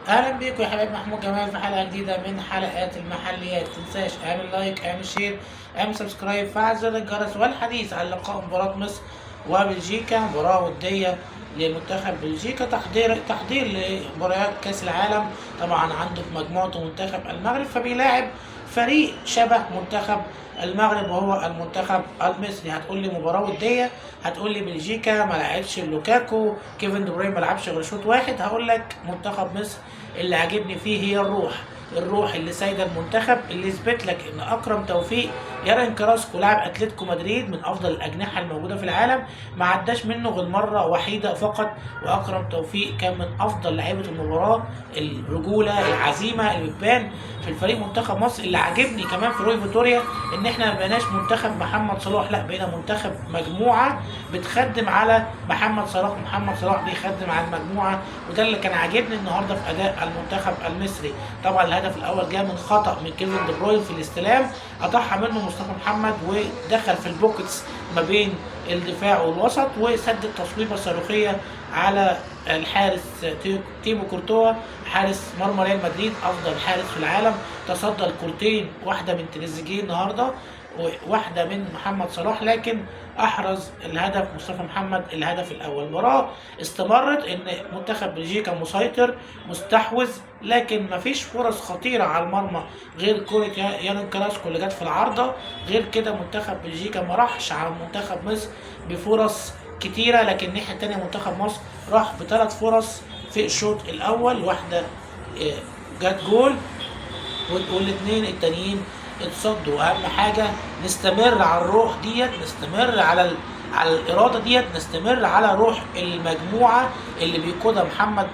اهلا بيكم يا حبايب محمود جمال في حلقه جديده من حلقات المحليات. متنساش اعمل لايك، اعمل شير، اعمل سبسكرايب، فعل زر الجرس. والحديث عن لقاء مباراه مصر وبلجيكا، مباراه وديه لمنتخب بلجيكا، تحضير لمباريات كاس العالم. طبعا عنده في مجموعته منتخب المغرب، فبيلاعب فريق شبه منتخب المغرب وهو المنتخب المصري. هتقول لي مباراه وديه، هتقول لي بلجيكا ما لعبش لوكاكو، كيفن دي بروين ما لعبش غير شوط واحد. هقول لك منتخب مصر اللي عاجبني فيه هي الروح اللي سايده المنتخب، اللي يثبت لك ان اكرم توفيق يارين كراسكو لاعب اتلتيكو مدريد من افضل الاجنحه الموجوده في العالم، ما عداش منه غير مره وحيده فقط. واكرم توفيق كان من افضل لعيبه المباراه، الرجوله العزيمه اللي بتبان في الفريق منتخب مصر. اللي عاجبني كمان في روي فيتوريا ان احنا ما بقيناش منتخب محمد صلاح، لا بقينا منتخب مجموعه بتخدم على محمد صلاح، محمد صلاح بيخدم على المجموعه. وده اللي كان عاجبني النهارده في اداء المنتخب المصري. طبعا الهدف الاول جاء من خطا من كيفن دي بروين في الاستلام، قطعها منه مصطفى محمد ودخل في البوكتس ما بين الدفاع والوسط، وسدد تصويبه صاروخيه على الحارس تيبو كورتوا، حارس مرمى ريال مدريد، افضل حارس في العالم. تصدى الكورتين، واحده من تريزيجيه النهارده وواحده من محمد صلاح، لكن احرز الهدف مصطفى محمد الهدف الاول. المباراه استمرت ان منتخب بلجيكا مسيطر مستحوذ، لكن مفيش فرص خطيره على المرمى غير كره يارين كراسكو اللي جت في العارضه. غير كده منتخب بلجيكا ما راحش على منتخب مصر بفرص كتيره. لكن الناحيه الثانيه منتخب مصر راح بثلاث فرص في الشوط الاول، واحده جت جول والاثنين التانيين اتصدوا. اهم حاجه نستمر على الروح ديت، نستمر على الاراده ديت، نستمر على روح المجموعه اللي بيقودها محمد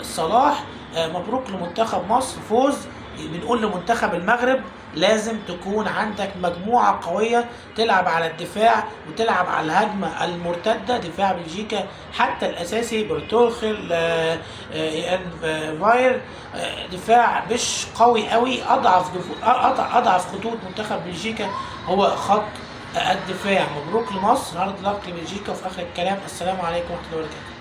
صلاح. مبروك لمنتخب مصر فوز. بنقول لمنتخب المغرب لازم تكون عندك مجموعة قوية تلعب على الدفاع وتلعب على الهجمة المرتدة. دفاع بلجيكا حتى الأساسي برتوخل فاير دفاع مش قوي قوي. أضعف خطوط منتخب بلجيكا هو خط الدفاع. مبروك لمصر، هارد لك لبلجيكا. وفي آخر الكلام السلام عليكم ورحمة الله وبركاته.